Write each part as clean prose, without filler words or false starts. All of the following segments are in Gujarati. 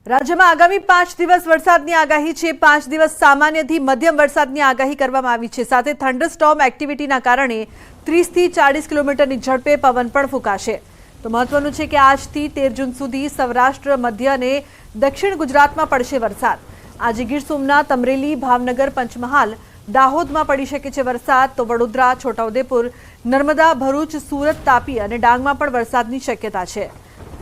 રાજ્યમાં આગામી 5 દિવસ વરસાદની આગાહી છે। 5 દિવસ સામાન્યથી મધ્યમ વરસાદની આગાહી કરવામાં આવી છે। સાથે થંડરસ્ટોર્મ એક્ટિવિટીના કારણે 30 થી 40 કિલોમીટરની ઝડપે પવન પણ ફૂંકાશે। તો મહત્વનું છે કે આજથી 13 જૂન સુધી સૌરાષ્ટ્ર, મધ્ય અને દક્ષિણ ગુજરાતમાં પડશે વરસાદ। આજે ગીર સોમનાથ, અમરેલી, ભાવનગર, પંચમહાલ, દાહોદમાં પડી શકે છે વરસાદ। તો વડોદરા, છોટાઉદેપુર, નર્મદા, ભરૂચ, સુરત, તાપી અને ડાંગમાં પણ વરસાદની શક્યતા છે।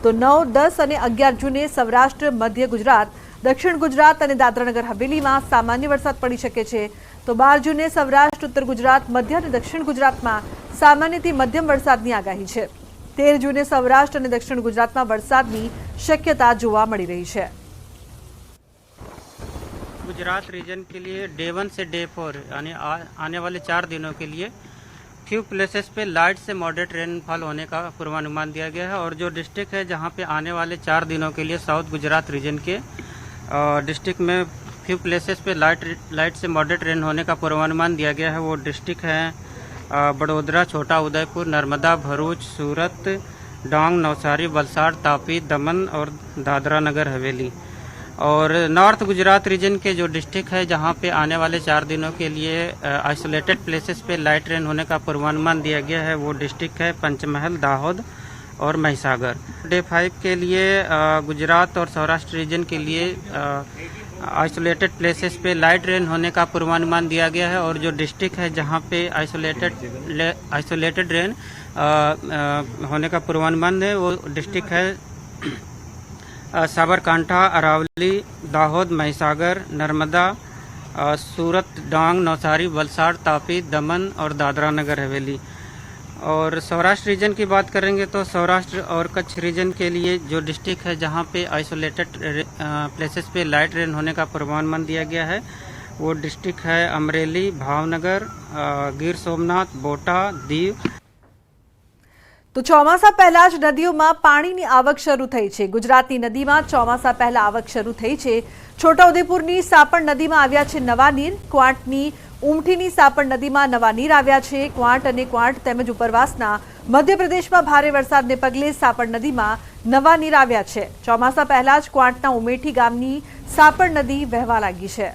તો 9, 10 અને 11 જૂને સૌરાષ્ટ્ર, મધ્ય ગુજરાત, દક્ષિણ ગુજરાત અને દાદરાનગર હવેલીમાં સામાન્ય વરસાદ પડી શકે છે। તો 12 જૂને સૌરાષ્ટ્ર, ઉત્તર ગુજરાત, મધ્ય અને દક્ષિણ ગુજરાતમાં સામાન્યથી મધ્યમ વરસાદની આગાહી છે। 13 જૂને સૌરાષ્ટ્ર અને દક્ષિણ ગુજરાતમાં વરસાદની શક્યતા જોવા મળી રહી છે। गुजरात रीजन के लिए डे 1 से डे 4 यानी आने वाले 4 दिनों के लिए फ्यू प्लेसेस पे लाइट से मॉडरेट रेनफॉल होने का पूर्वानुमान दिया गया है। और जो डिस्ट्रिक्ट है जहां पे आने वाले 4 दिनों के लिए साउथ गुजरात रीजन के डिस्ट्रिक्ट में फ्यू प्लेसेस पे लाइट से मॉडरेट रेन होने का पूर्वानुमान दिया गया है। वो डिस्ट्रिक्ट हैं बड़ोदरा, छोटा उदयपुर, नर्मदा, भरूच, सूरत, डांग, नवसारी, वलसाड़, तापी, दमन और दादरा नगर हवेली। और नॉर्थ गुजरात रीजन के जो डिस्ट्रिक्ट है जहां पे आने वाले 4 दिनों के लिए आइसोलेटेड प्लेसेस पे लाइट रेन होने का पूर्वानुमान दिया गया है। वो डिस्ट्रिक्ट है पंचमहल, दाहोद और महिसागर। डे 5 के लिए गुजरात और सौराष्ट्र रीजन के लिए आइसोलेटेड प्लेसेस पे लाइट रेन होने का पूर्वानुमान दिया गया है। और जो डिस्ट्रिक्ट है जहां पे आइसोलेटेड रेन होने का पूर्वानुमान है वो डिस्ट्रिक्ट है साबरकांठा, अरावली, दाहोद, महिसागर, नर्मदा, सूरत, डांग, नवसारी, वलसाड़, तापी, दमन और दादरा नगर हवेली। और सौराष्ट्र रीजन की बात करेंगे तो सौराष्ट्र और कच्छ रीजन के लिए जो डिस्ट्रिक्ट है जहां पे आइसोलेटेड प्लेसेस पे लाइट रेन होने का पूर्वानुमान दिया गया है वो डिस्ट्रिक्ट है अमरेली, भावनगर, गिर सोमनाथ, बोटा, दीव। तो ચોમાસા પહેલા જ નદીઓમાં પાણીની આવક શરૂ થઈ છે। ગુજરાતની નદીમાં ચોમાસા પહેલા આવક શરૂ થઈ છે। છોટાઉદેપુરની સાપણ નદીમાં આવ્યા છે નવા નીર। ક્વાંટની ઉમઠીની સાપણ નદીમાં નવા નીર આવ્યા છે। ક્વાંટ અને ક્વાંટ તેમજ ઉપરવાસના મધ્યપ્રદેશમાં ભારે વરસાદને પગલે સાપણ નદીમાં નવા નીર આવ્યા છે। ચોમાસા પહેલા જ ક્વાંટના ઉમેઠી ગામની સાપણ નદી વહેવા લાગી છે।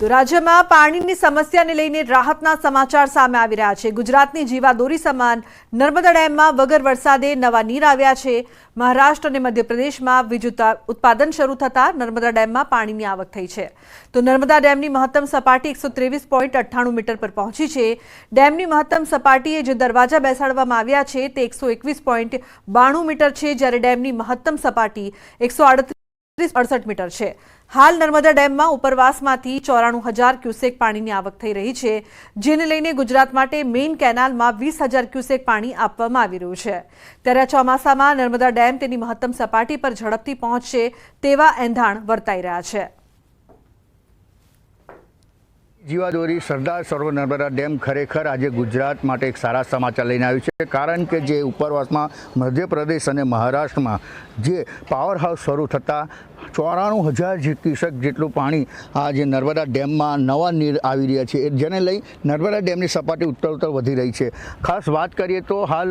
તો રાજ્યમાં પાણીની સમસ્યાને લઈને રાહતના સમાચાર સામે આવી રહ્યા છે। ગુજરાતની જીવાદોરી સમાન નર્મદા ડેમમાં વગર વરસાદે નવા નીર આવ્યા છે। મહારાષ્ટ્ર અને મધ્યપ્રદેશમાં વીજ ઉત્પાદન શરૂ થતાં નર્મદા ડેમમાં પાણીની આવક થઈ છે। તો નર્મદા ડેમની મહત્તમ સપાટી 123.98 મીટર પર પહોંચી છે। ડેમની મહત્તમ સપાટીએ જે દરવાજા બેસાડવામાં આવ્યા છે તે 121.92 મીટર છે, જ્યારે ડેમની મહત્તમ સપાટી 138.68 મીટર છે। હાલ નર્મદા ડેમમાં ઉપરવાસમાંથી 94,000 ક્યુસેક પાણીની આવક થઈ રહી છે, જેને લઈને ગુજરાત માટે મેઇન કેનાલમાં 20,000 ક્યુસેક પાણી આપવામાં આવી રહ્યું છે। ત્યારે ચોમાસામાં નર્મદા ડેમ તેની મહત્તમ સપાટી પર ઝડપથી પહોંચશે તેવા એંધાણ વર્તાઈ રહ્યા છે। જીવાદોરી સરદાર સરોવર નર્મદા ડેમ ખરેખર આજે ગુજરાત માટે એક સારા સમાચાર લઈને આવ્યું છે, કારણ કે જે ઉપરવાસમાં મધ્યપ્રદેશ અને મહારાષ્ટ્રમાં જે પાવર હાઉસ શરૂ થતાં 94,000 ક્યુસેક જેટલું પાણી આ જે નર્મદા ડેમમાં નવા નીર આવી રહ્યા છે, જેને લઈ નર્મદા ડેમની સપાટી ઉત્તરોત્તર વધી રહી છે। ખાસ વાત કરીએ તો હાલ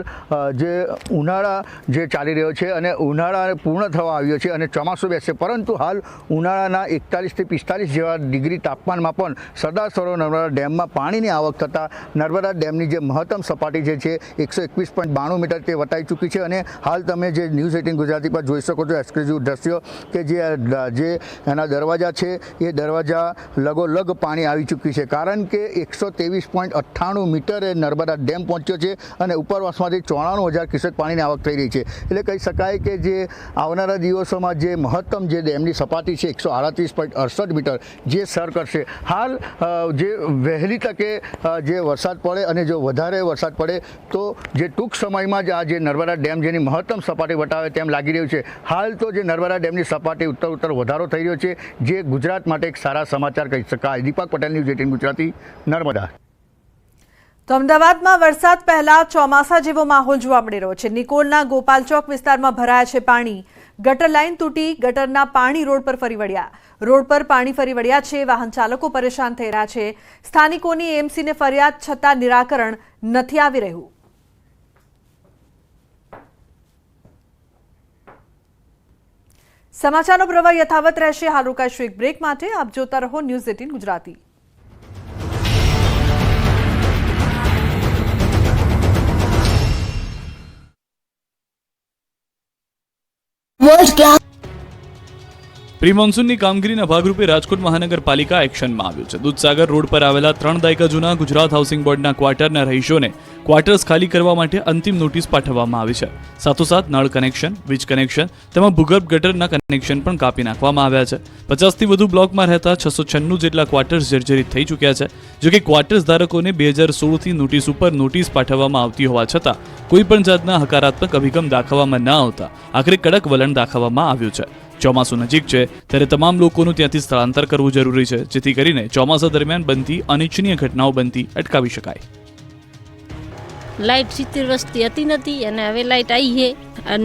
જે ઉનાળા જે ચાલી રહ્યો છે અને ઉનાળા પૂર્ણ થવા આવ્યો છે અને ચોમાસું બેસશે, પરંતુ હાલ ઉનાળાના 41 થી 45 જેવા ડિગ્રી તાપમાનમાં પણ સરદાર સરોવર નર્મદા ડેમમાં પાણીની આવક થતાં નર્મદા ડેમની જે મહત્તમ સપાટી જે છે 121.92 મીટર તે વટાઈ ચૂકી છે। અને હાલ તમે જે ન્યૂઝ 18 ગુજરાતી પર જોઈ શકો છો એક્સક્લુઝિવ દ્રશ્યો કે જે એના દરવાજા છે એ દરવાજા લગોલગ પાણી આવી ચૂકી છે, કારણ કે 123.98 મીટરે નર્મદા ડેમ પહોંચ્યો છે અને ઉપરવાસમાંથી 94,000 ક્યુસેક પાણીની આવક થઈ રહી છે। એટલે કહી શકાય કે જે આવનારા દિવસોમાં જે મહત્તમ જે ડેમની સપાટી છે 138.68 મીટર જે સર કરશે। હાલ જે વહેલી તકે જે વરસાદ પડે અને જો વધારે વરસાદ પડે તો જે ટૂંક સમયમાં જ આ જે નર્મદા ડેમ જેની મહત્તમ સપાટી વટાવે તેમ લાગી રહ્યું છે। હાલ તો જે નર્મદા ડેમની સપાટી ઉત્તર વધારો થઈ રહ્યો છે, જે ગુજરાત માટે એક સારા સમાચાર કહી શકાય। દીપક પટેલ, ન્યૂઝ 18 ગુજરાતી, નર્મદા। તો અમદાવાદમાં વરસાદ પહેલા ચોમાસા જેવો માહોલ જોવા મળી રહ્યો છે। નિકોલના ગોપાલ ચોક વિસ્તારમાં ભરાયા છે પાણી। ગટર લાઇન તૂટી ગટરના પાણી રોડ પર ફરી વળ્યા। રોડ પર પાણી ફરી વળ્યા છે। વાહન ચાલકો પરેશાન થઈ રહ્યા છે। સ્થાનિકોની એએમસીને ફરિયાદ છતાં નિરાકરણ નથી આવી રહ્યું। સમાચારનો પ્રવાહ યથાવત રહેશે. હાલ રોકાઈશું એક બ્રેક માટે. આપ જોતા રહો ન્યૂઝ 18 ગુજરાતી. પ્રી મોન્સૂનની કામગીરીના ભાગરૂપે રાજકોટ મહાનગરપાલિકા એક્શનમાં આવ્યું છે. દૂધસાગર રોડ પર આવેલા 3 દાયકા જૂના ગુજરાત હાઉસિંગ બોર્ડના ક્વાર્ટરના રહીશોને ક્વાર્ટર્સ ખાલી કરવા માટે અંતિમ નોટિસ પાઠવવામાં આવી છે. સાથોસાથ નળ કનેક્શન, વીજ કનેક્શન તેમજ ભૂગર્ભ ગટરના કનેક્શન પણ કાપી નાખવામાં આવ્યા છે. 50થી વધુ બ્લોકમાં રહેતા 696 જેટલા ક્વાર્ટર્સ જર્જરિત થઈ ચૂક્યા છે. જોકે ક્વાર્ટર્સ ધારકોને 2016થી નોટિસ ઉપર નોટિસ પાઠવવામાં આવતી હોવા છતાં કોઈ પણ જાતના હકારાત્મક અભિગમ દાખવવામાં ન આવતા આખરે કડક વલણ દાખવવામાં આવ્યું છે. ચોમાસું નજીક છે ત્યારે તમામ લોકોનું ત્યાંથી સ્થળાંતર કરવું જરૂરી છે, જેથી કરીને ચોમાસા દરમિયાન બનતી અનિચ્છનીય ઘટનાઓ બનતી અટકાવી શકાય. લાઇટ 70 વર્ષથી હતી નથી અને હવે લાઇટ આવી છે.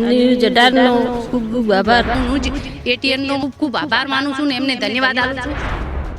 ન્યૂઝ 18નો ખૂબ ખૂબ આભાર. એટીએનનો ખૂબ આભાર માનું છું ને એમને ધન્યવાદ આપું છું.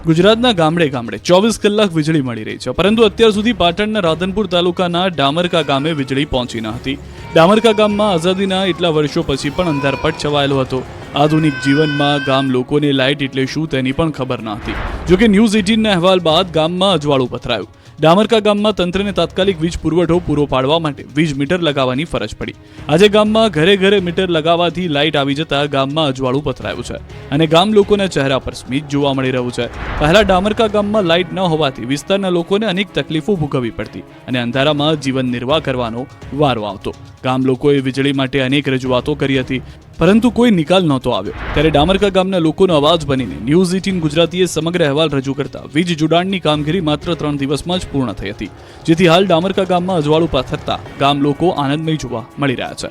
ગુજરાતના ગામડે ગામડે 24 કલાક વીજળી મળી રહી છે, પરંતુ અત્યાર સુધી પાટણના રાધનપુર તાલુકાના ડામરકા ગામે વીજળી પહોંચી ન હતી. ડામરકા ગામમાં આઝાદીના એટલા વર્ષો પછી પણ અંધારપટ છવાયેલો હતો. આધુનિક જીવનમાં ગામ લોકોને લાઇટ એટલે શું તેની પણ ખબર ન હતી. જોકે ન્યૂઝ 18ના અહેવાલ બાદ ગામમાં અજવાળું પથરાયું. ડામરકા ગામમાં તંત્રને તાત્કાલિક વીજ પુરવઠો પૂરો પાડવા માટે વીજ મીટર લગાવવાની ફરજ પડી. આજે ગામમાં ઘરે ઘરે મીટર લગાવવાથી લાઇટ આવી જતા ગામમાં અજવાળું પથરાયું છે અને ગામ લોકોના ચહેરા પર સ્મિત જોવા મળી રહ્યું છે. પહેલા ડામરકા ગામમાં લાઇટ ન હોવાથી વિસ્તારના લોકોને અનેક તકલીફો ભોગવવી પડતી અને અંધારામાં જીવન નિર્વાહ કરવાનો વારો આવતો. ગામ લોકોએ વીજળી માટે અનેક રજૂઆતો કરી હતી, પરંતુ કોઈ નિકાલ નહોતો આવ્યો. ત્યારે ડામરકા ગામના લોકોનો અવાજ બનીને ન્યૂઝ 18 ગુજરાતીએ સમગ્ર અહેવાલ રજૂ કરતા વીજ જોડાણની કામગીરી માત્ર 3 દિવસમાં જ પૂર્ણ થઈ હતી, જેથી હાલ ડામરકા ગામમાં અજવાળું પાથરતા ગામ લોકો આનંદમય જોવા મળી રહ્યા છે.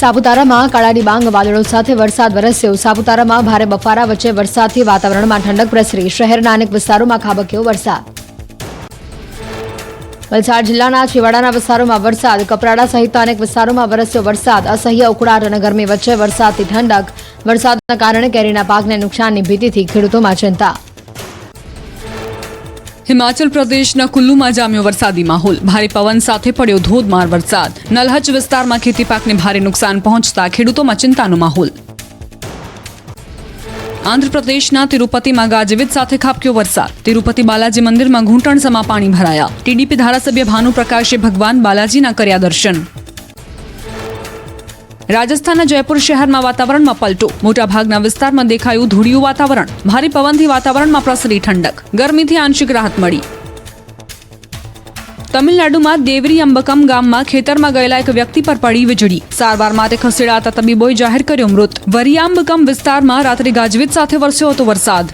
સાપુતારામાં કાળા ડિબાંગ વાદળો સાથે વરસાદ વરસ્યો. સાપુતારામાં ભારે બફારા વચ્ચે વરસાદથી વાતાવરણમાં ઠંડક પ્રસરી. શહેરના અનેક વિસ્તારોમાં ખાબક્યો વરસાદ. વલસાડ જિલ્લાના છેવાડાના વિસ્તારોમાં વરસાદ. કપરાડા સહિત અનેક વિસ્તારોમાં વરસ્યો વરસાદ. અસહ્ય ઉકળાટ અને ગરમી વચ્ચે વરસાદથી ઠંડક. વરસાદના કારણે કેરીના પાકને નુકસાનની ભીતિથી ખેડૂતોમાં ચિંતા. હિમાચલ પ્રદેશના કુલ્લુમાં જામ્યો વરસાદી માહોલ. ભારે પવન સાથે પડ્યો ધોધમાર વરસાદ. નલહજ વિસ્તારમાં ખેતી પાકને ભારે નુકસાન પહોંચતા ખેડૂતોમાં ચિંતાનો માહોલ. આંધ્રપ્રદેશના તિરુપતિમાં ગાજવીજ સાથે ખાબક્યો વરસાદ. તિરુપતિ બાલાજી મંદિરમાં ઘૂંટણસમા પાણી ભરાયા. ટીડીપી ધારાસભ્ય ભાનુપ્રકાશે ભગવાન બાલાજીના કર્યા દર્શન. રાજસ્થાનના જયપુર શહેરમાં વાતાવરણમાં પલટો. મોટાભાગના વિસ્તારમાં દેખાયું ધૂળિયું વાતાવરણ. ભારે પવનથી વાતાવરણમાં પ્રસરી ઠંડક. ગરમીથી આંશિક રાહત મળી. તમિલનાડુમાં દેવરી અંબકમ ગામમાં ખેતરમાં ગયેલા એક વ્યક્તિ પર પડી વીજળી. સારવાર માટે ખસેડાતા તબીબોએ જાહેર કર્યો મૃત. વરિયાંબકમ વિસ્તારમાં રાત્રે ગાજવીજ સાથે વરસ્યો હતો વરસાદ.